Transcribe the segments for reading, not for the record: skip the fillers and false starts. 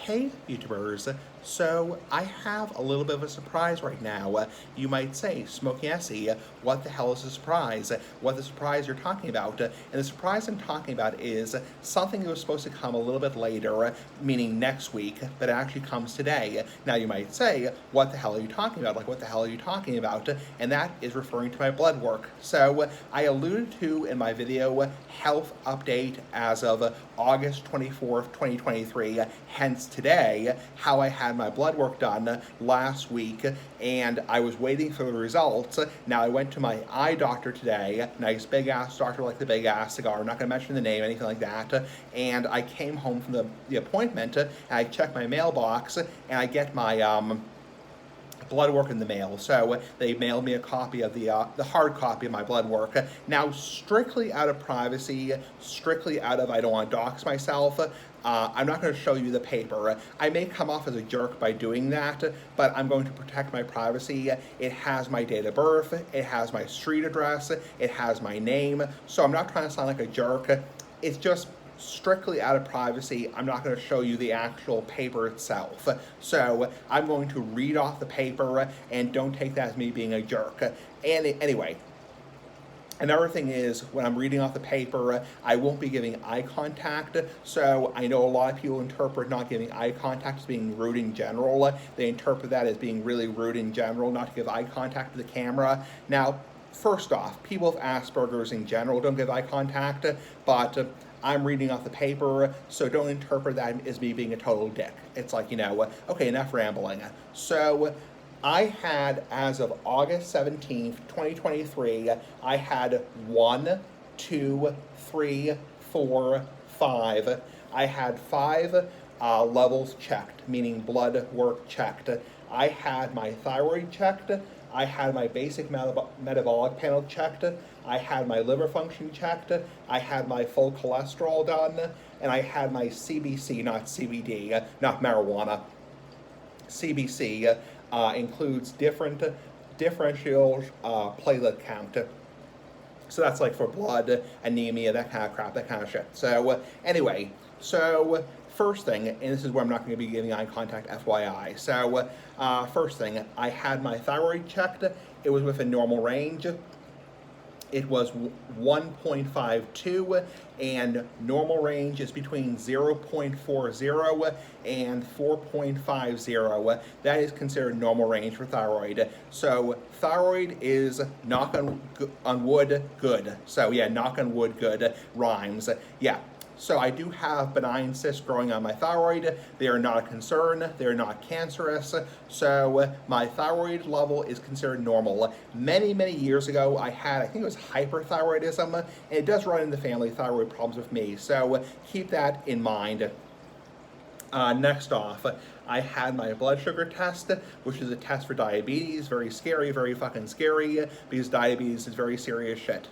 Hey YouTubers, so I have a little bit of a surprise right now. You might say, Smokey Essie, what the hell is a surprise? What the surprise you're talking about? And the surprise I'm talking about is something that was supposed to come a little bit later, meaning next week, but it actually comes today. Now you might say, what the hell are you talking about? Like, what the hell are you talking about? And that is referring to my blood work. So I alluded to in my video, health update as of August 24th, 2023, hence today, how I had my blood work done last week, and I was waiting for the results. Now I went to my eye doctor today, nice big ass doctor like the big ass cigar, I'm not going to mention the name, anything like that, and I came home from the appointment, and I checked my mailbox, and I get my blood work in the mail. So they mailed me a copy of the hard copy of my blood work. Now, strictly out of privacy, strictly out of I don't want to dox myself, I'm not going to show you the paper. I may come off as a jerk by doing that, but I'm going to protect my privacy. It has my date of birth, it has my street address, it has my name, so I'm not trying to sound like a jerk. It's just strictly out of privacy. I'm not going to show you the actual paper itself. So I'm going to read off the paper, and don't take that as me being a jerk. And anyway, another thing is, when I'm reading off the paper, I won't be giving eye contact, so I know a lot of people interpret not giving eye contact as being rude in general. They interpret that as being really rude in general, not to give eye contact to the camera. Now, first off, people with Asperger's in general don't give eye contact, but I'm reading off the paper, so don't interpret that as me being a total dick. It's like, okay, enough rambling. So I had, as of August 17th, 2023, I had 1, 2, 3, 4, 5. I had 5 levels checked, meaning blood work checked. I had my thyroid checked. I had my basic metabolic panel checked. I had my liver function checked. I had my full cholesterol done. And I had my CBC, not CBD, not marijuana. CBC includes differential platelet count. So that's like for blood, anemia, that kind of crap, that kind of shit. So anyway, so first thing, and this is where I'm not going to be giving eye contact, FYI. So first thing, I had my thyroid checked. It was within normal range. It was 1.52, and normal range is between 0.40 and 4.50. That is considered normal range for thyroid. So thyroid is, knock on wood, good. So yeah, knock on wood, good, rhymes. Yeah. So I do have benign cysts growing on my thyroid. They are not a concern. They're not cancerous. So my thyroid level is considered normal. Many, many years ago, I think it was hyperthyroidism, and it does run in the family, thyroid problems with me. So keep that in mind. Next off, I had my blood sugar test, which is a test for diabetes. Very scary, very fucking scary, because diabetes is very serious shit.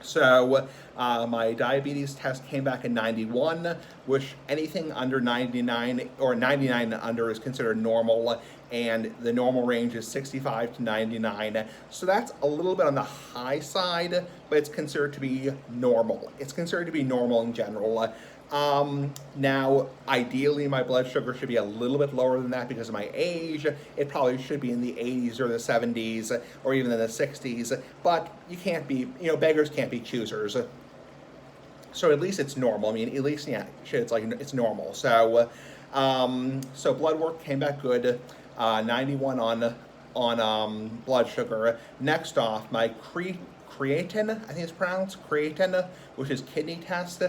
So my diabetes test came back in 91, which anything under 99 or 99 and under is considered normal, and the normal range is 65 to 99. So that's a little bit on the high side, but it's considered to be normal. It's considered to be normal in general. Now, ideally, my blood sugar should be a little bit lower than that because of my age. It probably should be in the 80s or the 70s or even in the 60s, but you can't be, beggars can't be choosers. So at least it's normal. I mean, at least, yeah, shit, it's like, it's normal. So, so blood work came back good, 91 on blood sugar. Next off, my creatine, I think it's pronounced creatine, which is kidney test,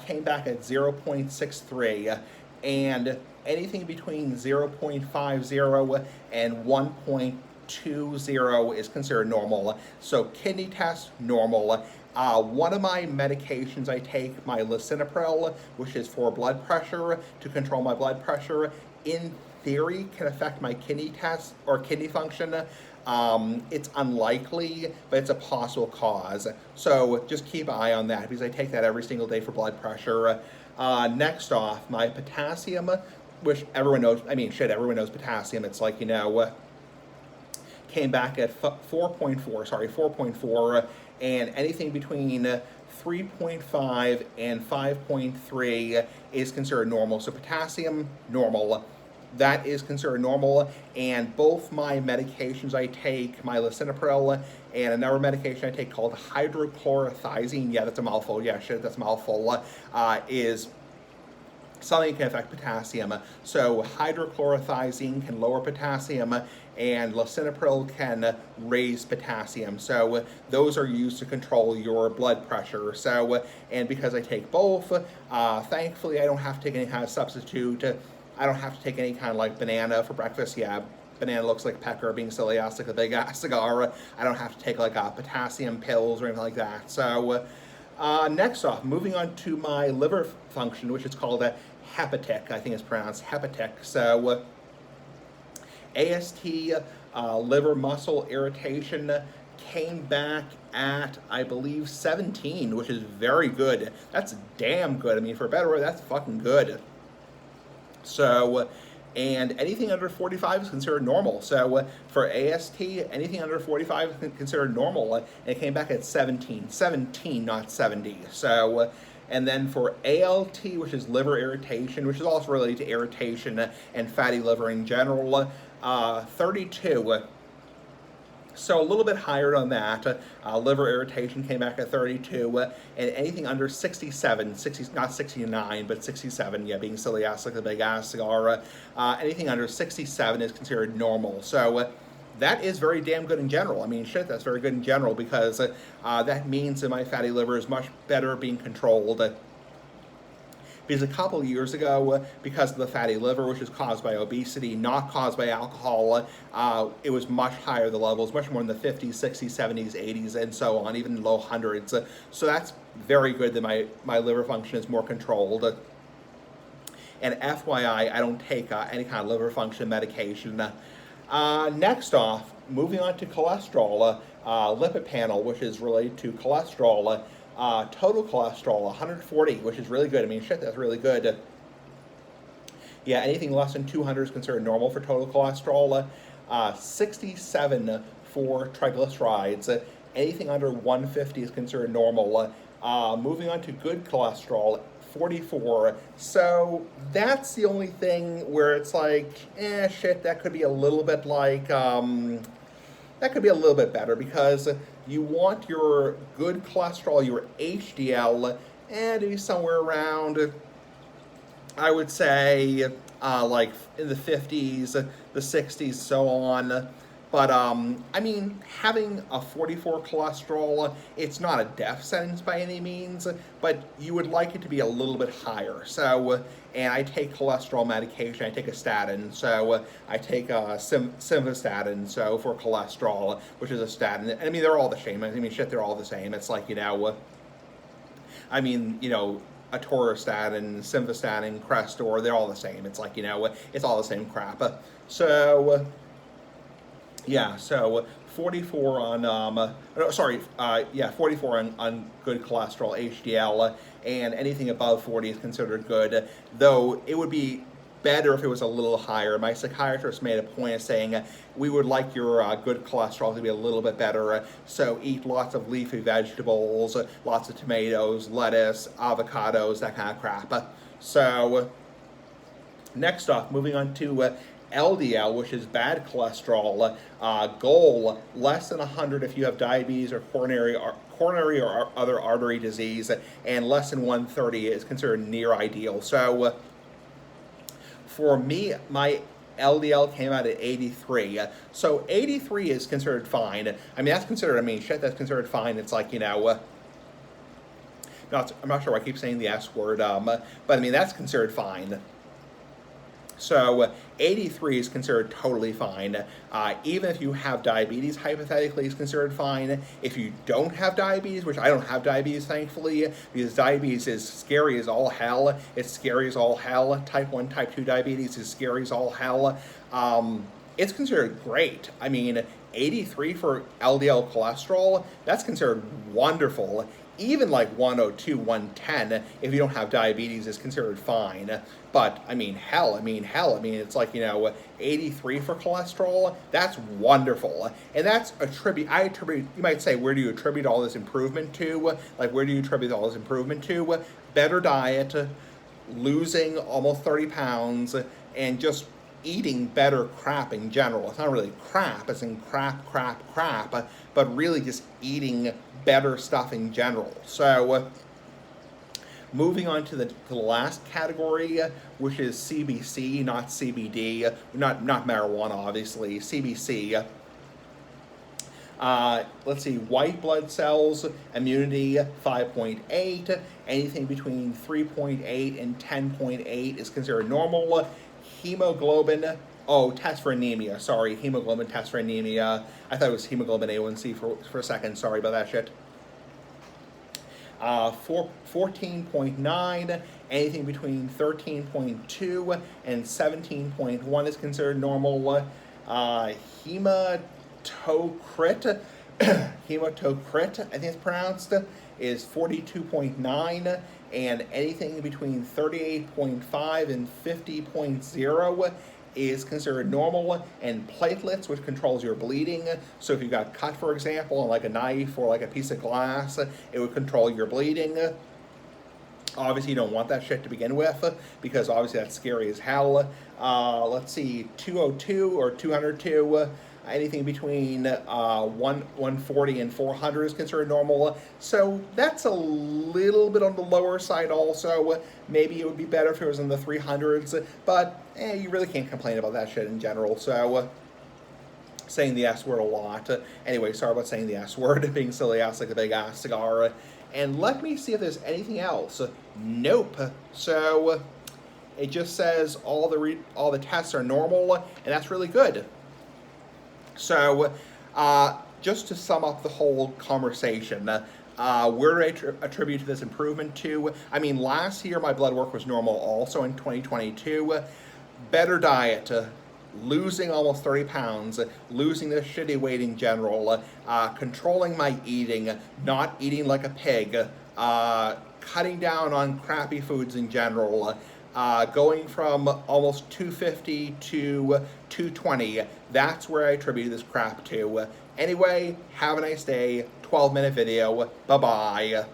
came back at 0.63, and anything between 0.50 and 1.20 is considered normal. So kidney test, normal. One of my medications I take, my lisinopril, which is for blood pressure, to control my blood pressure, in theory can affect my kidney test or kidney function. It's unlikely, but it's a possible cause. So just keep an eye on that, because I take that every single day for blood pressure. Next off, my potassium, which everyone knows, everyone knows potassium. It's like, came back at 4.4, and anything between 3.5 and 5.3 is considered normal. So potassium, normal. That is considered normal, and both my medications I take, my lisinopril and another medication I take called hydrochlorothiazide, yeah, that's a mouthful, yeah, shit, that's a mouthful, is something that can affect potassium. So hydrochlorothiazide can lower potassium, and lisinopril can raise potassium. So those are used to control your blood pressure. So, and because I take both, thankfully I don't have to take any kind of substitute. I don't have to take any kind of like banana for breakfast. Yeah, banana looks like pecker, being silly, I stick a big ass cigar. I don't have to take like potassium pills or anything like that. So next off, moving on to my liver function, which is called a hepatic, I think it's pronounced hepatic. So AST, liver muscle irritation, came back at, I believe, 17, which is very good. That's damn good. I mean, for a better word, that's fucking good. So, and anything under 45 is considered normal. So for AST, anything under 45 is considered normal, and it came back at 17, not 70. So, and then for ALT, which is liver irritation, which is also related to irritation and fatty liver in general, 32. So a little bit higher on that. Liver irritation came back at 32, and anything under 67, not 69, but 67, yeah, being silly ass like a big ass cigar, anything under 67 is considered normal. So that is very damn good in general. I mean, shit, that's very good in general, because that means that my fatty liver is much better being controlled. Because a couple of years ago, because of the fatty liver, which is caused by obesity, not caused by alcohol, it was much higher, the levels, much more in the 50s, 60s, 70s, 80s, and so on, even low hundreds. So that's very good that my liver function is more controlled. And FYI, I don't take any kind of liver function medication. Next off, moving on to cholesterol, lipid panel, which is related to cholesterol. Total cholesterol, 140, which is really good. I mean, shit, that's really good. Yeah, anything less than 200 is considered normal for total cholesterol. 67 for triglycerides. Anything under 150 is considered normal. Moving on to good cholesterol, 44. So that's the only thing where it's like, shit, that could be a little bit like, that could be a little bit better, because you want your good cholesterol, your HDL, to be somewhere around, I would say, like in the 50s, the 60s, so on. But, I mean, having a 44 cholesterol, it's not a death sentence by any means, but you would like it to be a little bit higher. So, and I take cholesterol medication, I take a statin, so I take simvastatin, so for cholesterol, which is a statin. And I mean, they're all the same. I mean, shit, they're all the same. It's like, you know, I mean, you know, atorvastatin, simvastatin, Crestor, they're all the same. It's like, you know, it's all the same crap. So, yeah, so 44 on, 44 on good cholesterol, HDL, and anything above 40 is considered good, though it would be better if it was a little higher. My psychiatrist made a point of saying, we would like your good cholesterol to be a little bit better, so eat lots of leafy vegetables, lots of tomatoes, lettuce, avocados, that kind of crap. So, next off, moving on to LDL, which is bad cholesterol, goal, less than 100 if you have diabetes or coronary or other artery disease, and less than 130 is considered near ideal. So for me, my LDL came out at 83. So 83 is considered fine. I mean, that's considered, I mean, shit, that's considered fine. It's like, you know, I'm not sure why I keep saying the S word, but I mean, that's considered fine. So 83 is considered totally fine. Even if you have diabetes, hypothetically, is considered fine. If you don't have diabetes, which I don't have diabetes, thankfully, because diabetes is scary as all hell. It's scary as all hell. Type 1, type 2 diabetes is scary as all hell. It's considered great. I mean, 83 for LDL cholesterol, that's considered wonderful. even like 102, 110, if you don't have diabetes, is considered fine. But I mean, hell, it's like, 83 for cholesterol. That's wonderful. And that's you might say, where do you attribute all this improvement to? Like, where do you attribute all this improvement to? Better diet, losing almost 30 pounds, and just eating better crap in general. It's not really crap, as in crap, but really just eating better stuff in general. So, moving on to the last category, which is CBC, not CBD, not marijuana, obviously, CBC. Let's see, white blood cells, immunity 5.8. Anything between 3.8 and 10.8 is considered normal. Hemoglobin, test for anemia, sorry, hemoglobin test for anemia. I thought it was hemoglobin A1C for a second, sorry about that shit. 14.9, anything between 13.2 and 17.1 is considered normal. Hematocrit, hematocrit, I think it's pronounced, is 42.9, and anything between 38.5 and 50.0 is considered normal. And platelets, which controls your bleeding, so if you got cut, for example, on like a knife or like a piece of glass, it would control your bleeding. Obviously, you don't want that shit to begin with, because obviously that's scary as hell. Let's see, 202 or 202, anything between 140 and 400 is considered normal. So that's a little bit on the lower side also. Maybe it would be better if it was in the 300s, but you really can't complain about that shit in general. So saying the S word a lot. Anyway, sorry about saying the S word, being silly ass like a big ass cigar. And let me see if there's anything else. Nope. So it just says all the tests are normal, and that's really good. So, just to sum up the whole conversation, where do I attribute this improvement to? I mean, last year my blood work was normal also in 2022. Better diet, losing almost 30 pounds, losing this shitty weight in general, controlling my eating, not eating like a pig, cutting down on crappy foods in general, going from almost 250 to 220. That's where I attribute this crap to. Anyway, have a nice day. 12-minute video. Bye-bye.